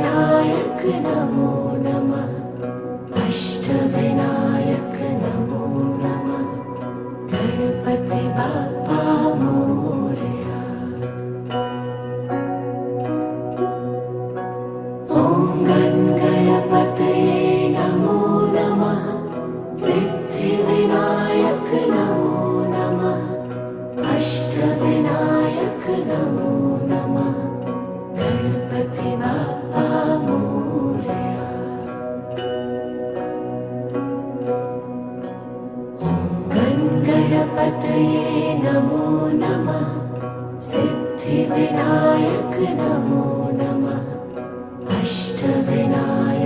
सिद्धिविनायक नमो नमः। अष्टविनायक नमो नमः। गणपति बाप्पा मोरया। ॐ गणपतये नमो नमः। सिद्धिविनायक नमो नमः। अष्टविनायक नमो नमः। गणपति बाप्पा मोरया। ॐ गणपतये नमो नमः। सिद्धिविनायक नमो नमः। अष्टविनायक